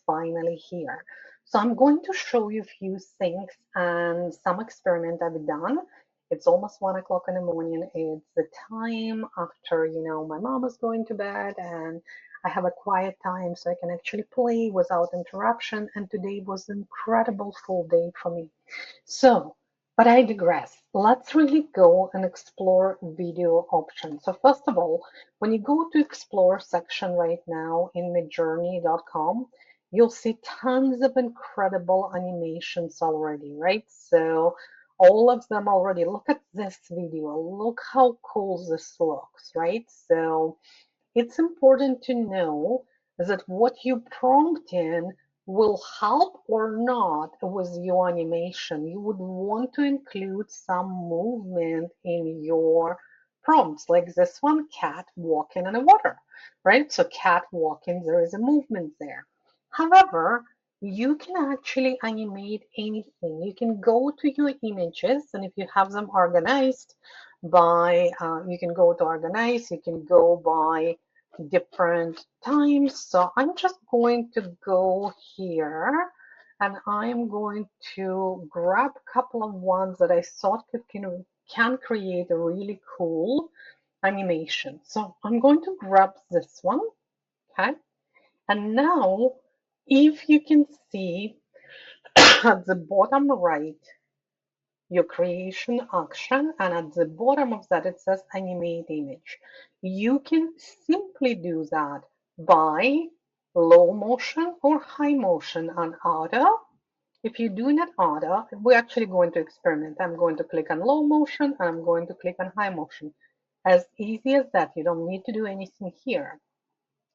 finally here. So I'm going to show you a few things and some experiment I've done. It's almost 1 o'clock in the morning. It's the time after, my mom is going to bed and I have a quiet time so I can actually play without interruption. And today was an incredible full day for me. So, but I digress. Let's really go and explore video options. So first of all, when you go to explore section right now in midjourney.com, you'll see tons of incredible animations already, right? So all of them already. Look at this video. Look how cool this looks, right? So it's important to know that what you prompt in will help or not with your animation. You would want to include some movement in your prompts, like this one, cat walking in the water, right? So cat walking, there is a movement there. However, you can actually animate anything. You can go to your images, and if you have them organized by, you can go to organize, you can go by different times. So I'm just going to go here and I'm going to grab a couple of ones that I thought can create a really cool animation. So I'm going to grab this one, okay? And now, if you can see at the bottom right, your creation action, and at the bottom of that it says animate image. You can simply do that by low motion or high motion on auto. If you're doing it auto, we're actually going to experiment. I'm going to click on low motion and I'm going to click on high motion. As easy as that. You don't need to do anything here.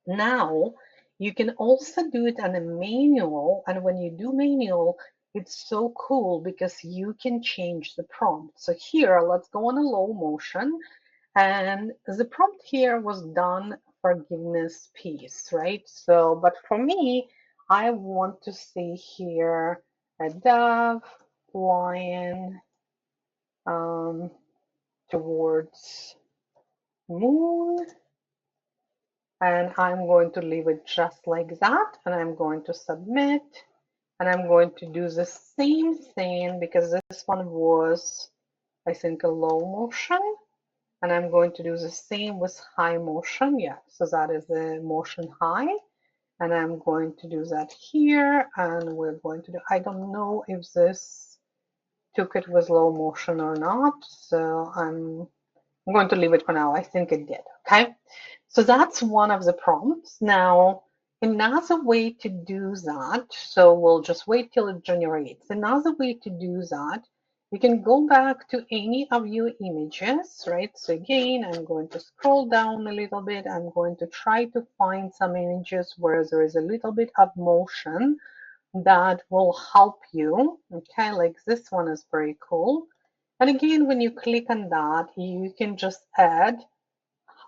Now, you can also do it on a manual, and when you do manual, it's so cool because you can change the prompt. So here, let's go on a low motion, and the prompt here was done forgiveness piece, right? So, but for me, I want to see here a dove flying towards moon. And I'm going to leave it just like that, and I'm going to submit, and I'm going to do the same thing because this one was, I think, a low motion, and I'm going to do the same with high motion. Yeah, so that is the motion high, and I'm going to do that here, and we're going to do, I don't know if this took it with low motion or not, so I'm going to leave it for now. I think it did, okay? So that's one of the prompts. Now, another way to do that, so we'll just wait till it generates. Another way to do that, you can go back to any of your images, right? So again, I'm going to scroll down a little bit. I'm going to try to find some images where there is a little bit of motion that will help you, okay? Like this one is very cool. And again, when you click on that, you can just add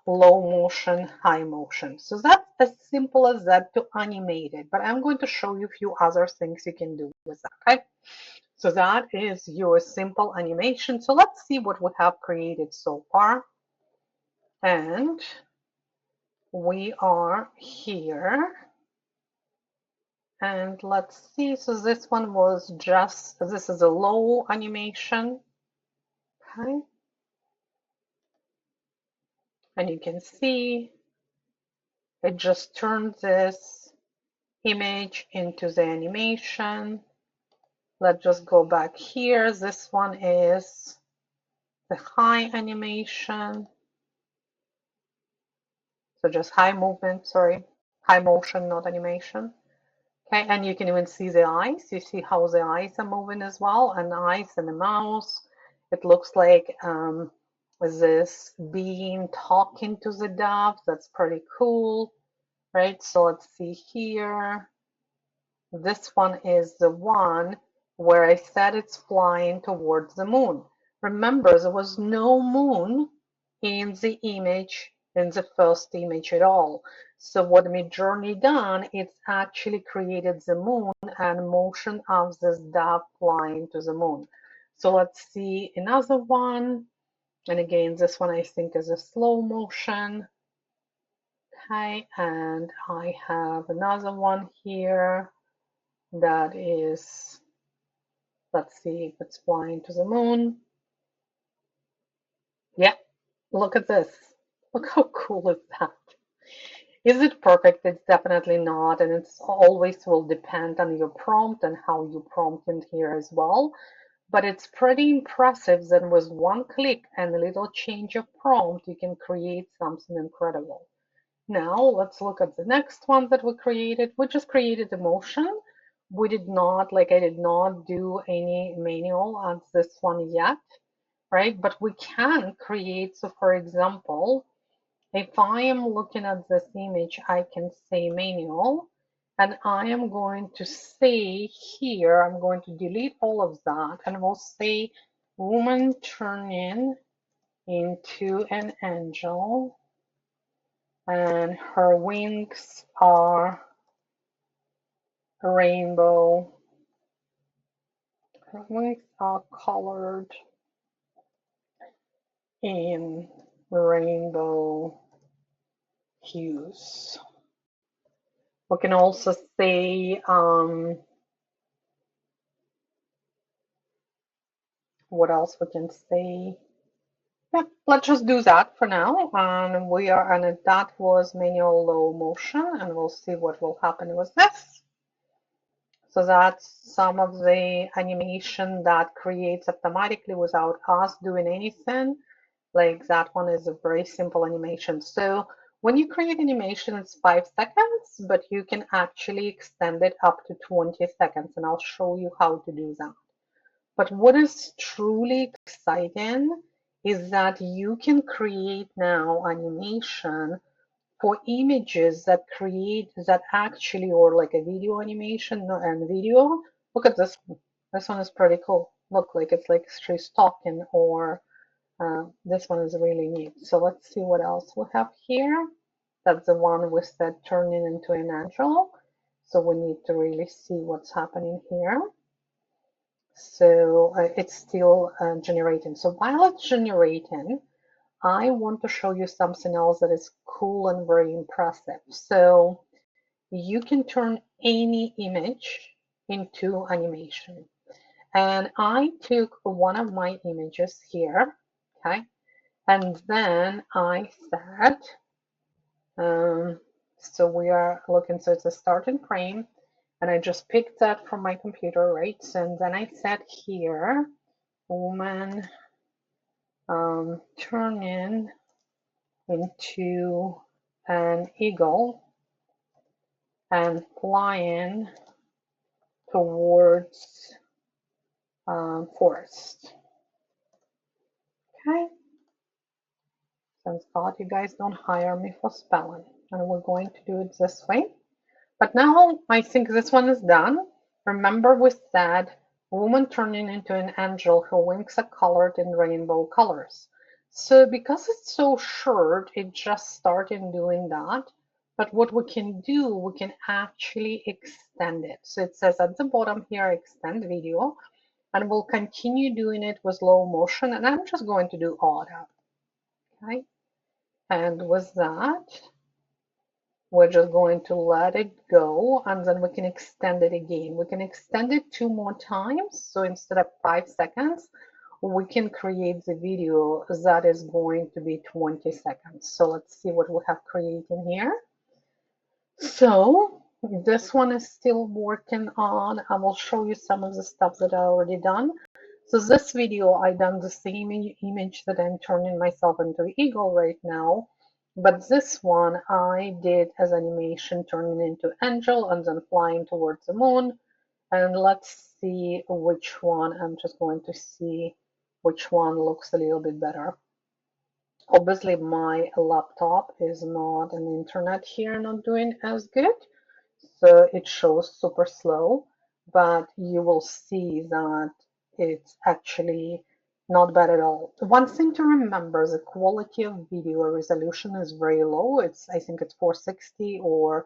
low motion, high motion. So that's as simple as that to animate it. But I'm going to show you a few other things you can do with that, okay? So that is your simple animation. So let's see what we have created so far. And we are here. And let's see, so this one was just, this is a low animation, okay? And you can see it just turned this image into the animation. Let's just go back here. This one is the high animation. So just high movement, sorry, high motion, not animation. Okay, and you can even see the eyes. You see how the eyes are moving as well, and the eyes and the mouse. It looks like this being talking to the dove. That's pretty cool, right? So let's see here. This one is the one where I said it's flying towards the moon. Remember, there was no moon in the image, in the first image at all. So what Midjourney done, it's actually created the moon and motion of this dove flying to the moon. So let's see another one. And again, this one I think is a slow motion. Okay, and I have another one here that is, let's see if it's flying to the moon. Yeah, look at this. Look how cool is that? Is it perfect? It's definitely not, and it's always will depend on your prompt and how you prompt in here as well. But it's pretty impressive that with one click and a little change of prompt, you can create something incredible. Now let's look at the next one that we created. We just created emotion. We did not, like I did not do any manual on this one yet, right? But we can create, so for example, if I am looking at this image, I can say manual, and I am going to say here, I'm going to delete all of that, and we'll say woman turning into an angel, and her wings are rainbow. Her wings are colored in rainbow hues. We can also say, what else we can say? Yeah, let's just do that for now. And we are, and that was manual low motion, and we'll see what will happen with this. So that's some of the animation that creates automatically without us doing anything. Like that one is a very simple animation. So when you create animation, it's 5 seconds, but you can actually extend it up to 20 seconds, and I'll show you how to do that. But what is truly exciting is that you can create now animation for images that create that actually, or like a video animation and video. Look at this one. This one is pretty cool. Look, like it's like she's talking, or this one is really neat. So let's see what else we have here. That's the one we said turning into an angel. So we need to really see what's happening here. So it's still generating. So while it's generating, I want to show you something else that is cool and very impressive. So you can turn any image into animation. And I took one of my images here, okay? And then I said, so we are looking, so it's a starting frame, and I just picked that from my computer, right? And then I said here, woman turning into an eagle and flying towards forest. Okay, thank God you guys don't hire me for spelling, and we're going to do it this way. But now I think this one is done. Remember we said woman turning into an angel, her wings are colored in rainbow colors. So because it's so short, it just started doing that. But what we can do, we can actually extend it. So it says at the bottom here, extend video, and we'll continue doing it with low motion. And I'm just going to do auto, okay? And with that, we're just going to let it go, and then we can extend it again. We can extend it 2 more times. So instead of 5 seconds, we can create the video that is going to be 20 seconds. So let's see what we have created here. So this one is still working on. I will show you some of the stuff that I already done. So this video, I done the same image that I'm turning myself into the eagle right now. But this one I did as animation turning into angel and then flying towards the moon. And let's see which one. I'm just going to see which one looks a little bit better. Obviously my laptop is not an internet here, not doing as good. So it shows super slow, but you will see that it's actually not bad at all. One thing to remember, the quality of video resolution is very low. I think it's 460 or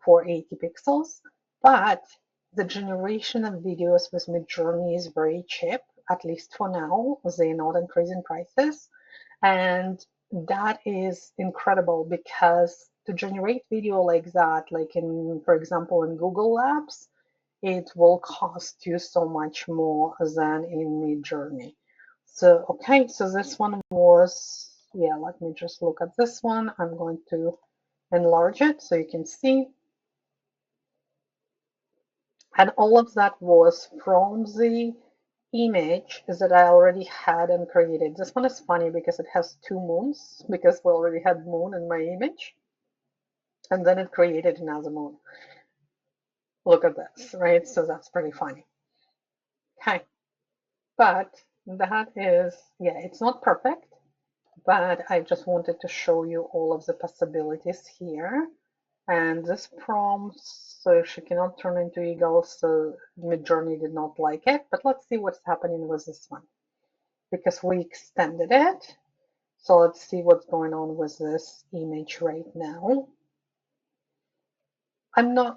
480 pixels, but the generation of videos with Midjourney is very cheap, at least for now. They're not increasing prices. And that is incredible because to generate video like that, like in, for example, in Google Labs, it will cost you so much more than in Midjourney. So, okay, so this one was, yeah, let me just look at this one. I'm going to enlarge it so you can see. And all of that was from the image that I already had and created. This one is funny because it has two moons, because we already had moon in my image. And then it created another moon. Look at this, right? So that's pretty funny. Okay, but that is, yeah, it's not perfect, but I just wanted to show you all of the possibilities here. And this prompt, so she cannot turn into eagle, so Midjourney did not like it. But let's see what's happening with this one, because we extended it. So let's see what's going on with this image right now.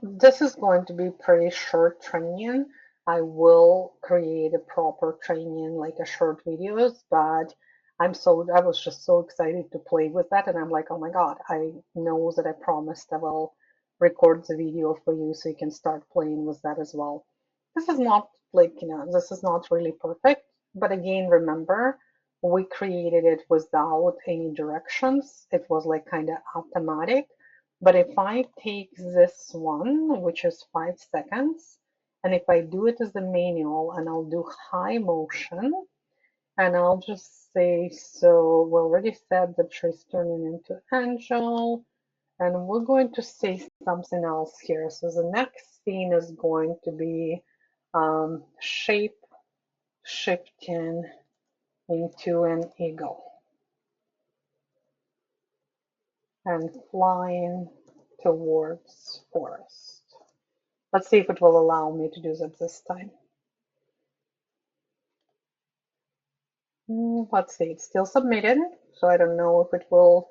This is going to be pretty short training. I will create a proper training, like a short videos, but I was just so excited to play with that. And I'm like, oh my God, I know that I promised I will record the video for you so you can start playing with that as well. This is not like, this is not really perfect, but again, remember, we created it without any directions. It was like kind of automatic. But if I take this one, which is 5 seconds, and if I do it as the manual and I'll do high motion, and I'll just say, so we already said that she's turning into angel, and we're going to say something else here. So the next scene is going to be shape shifting into an eagle and flying towards forest. Let's see if it will allow me to do that this time. Let's see, it's still submitted, so I don't know if it will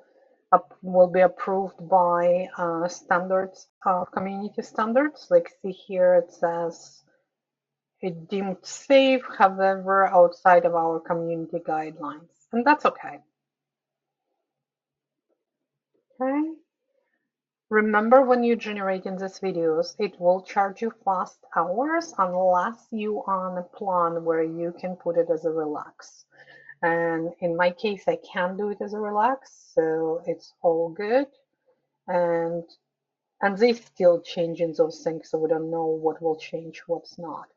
be approved by standards, community standards. Like, see here, it says it deemed safe, however, outside of our community guidelines, and that's okay. Okay. Remember, when you're generating these videos, it will charge you fast hours unless you are on a plan where you can put it as a relax. And in my case, I can do it as a relax, so it's all good. And they still changing those things, so we don't know what will change, what's not.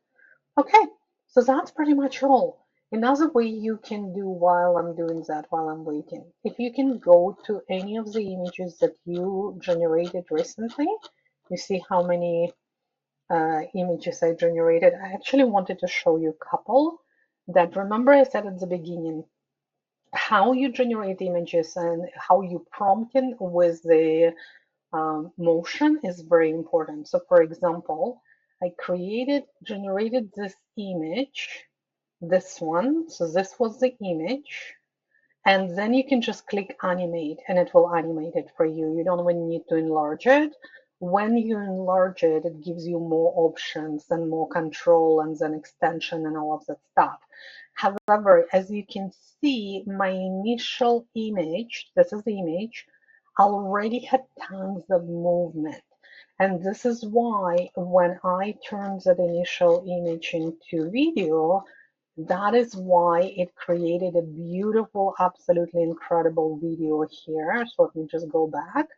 Okay, so that's pretty much all. Another way you can do while I'm doing that, while I'm waiting, if you can go to any of the images that you generated recently, you see how many images I generated. I actually wanted to show you a couple that, remember I said at the beginning, how you generate images and how you prompt in with the motion is very important. So for example, I generated this image, this one. So this was the image. And then you can just click animate and it will animate it for you. You don't even need to enlarge it. When you enlarge it, it gives you more options and more control and then extension and all of that stuff. However, as you can see, my initial image, this is the image, already had tons of movement. And this is why when I turned that initial image into video, that is why it created a beautiful, absolutely incredible video here. So let me just go back.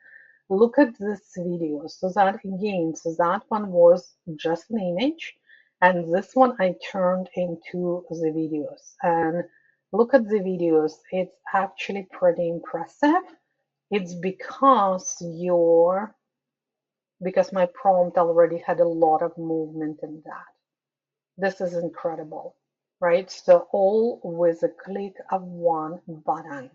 Look at this video. So that again, so that one was just an image, and this one I turned into the videos. And look at the videos. It's actually pretty impressive. It's because my prompt already had a lot of movement in that. This is incredible, right? So all with a click of one button.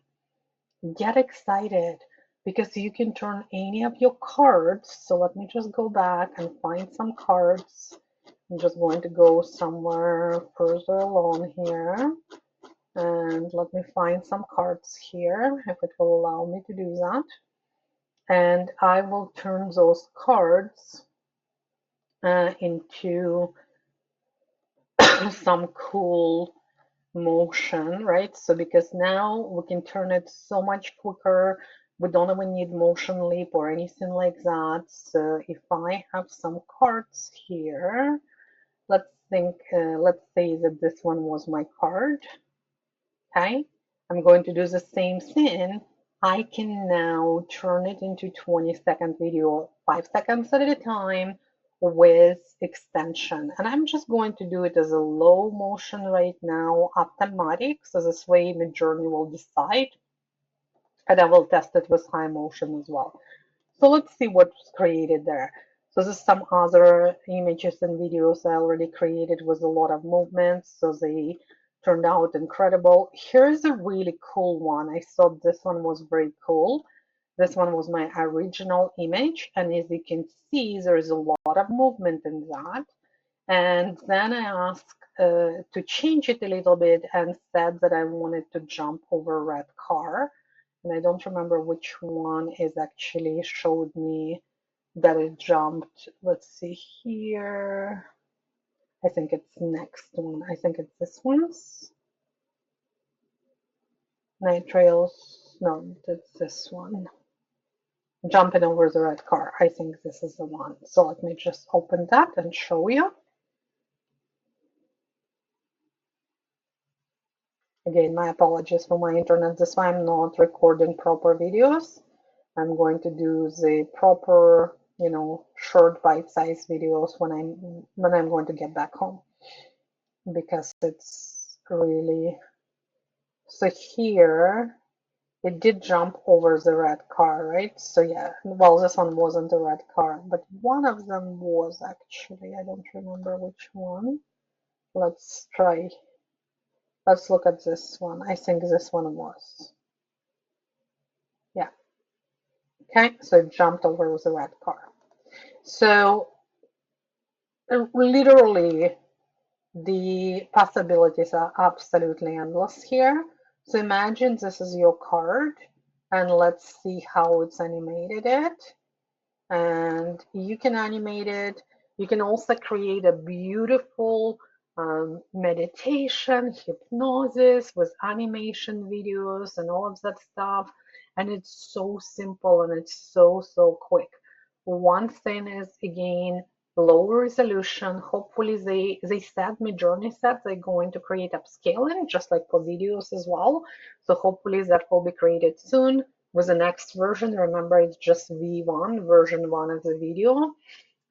Get excited because you can turn any of your cards. So let me just go back and find some cards. I'm just going to go somewhere further along here. And let me find some cards here, if it will allow me to do that. And I will turn those cards into some cool motion, right? So because now we can turn it so much quicker We don't even need motion leap or anything like that. So if I have some cards here, let's say that this one was my card. Okay, I'm going to do the same thing. I can now turn it into 20-second video, 5 seconds at a time with extension. And I'm just going to do it as a low motion right now, automatic. So this way Midjourney will decide, and I will test it with high motion as well. So let's see what's created there. So this is some other images and videos I already created with a lot of movements. So they turned out incredible. Here's a really cool one. I thought this one was very cool. This one was my original image. And as you can see, there is a lot of movement in that. And then I asked to change it a little bit and said that I wanted to jump over a red car. And I don't remember which one is actually showed me that it jumped. Let's see here. I think it's next one. I think it's this one's. Night Trails. No, it's this one. Jumping over the red car. I think this is the one. So let me just open that and show you. Again, my apologies for my internet. This why I'm not recording proper videos. I'm going to do the proper, short bite-sized videos when I'm going to get back home, because it's really, so here it did jump over the red car, right? So yeah, well, this one wasn't a red car, but one of them was actually. I don't remember which one. Let's try. Let's look at this one. I think this one was. Yeah. Okay, so it jumped over with a red car. So literally, the possibilities are absolutely endless here. So imagine this is your card, and let's see how it's animated it. And you can animate it. You can also create a beautiful meditation, hypnosis with animation videos and all of that stuff. And it's so simple and it's so quick. One thing is, again, low resolution. Hopefully they said, Midjourney said they're going to create upscaling just like for videos as well. So hopefully that will be created soon with the next version. Remember, it's just V1, version 1 of the video.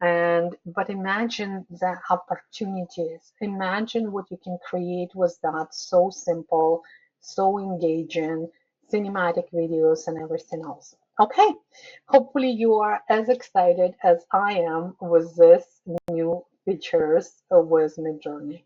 But imagine the opportunities. Imagine what you can create with that. So simple, so engaging, cinematic videos and everything else. Okay, hopefully you are as excited as I am with this new features with Midjourney.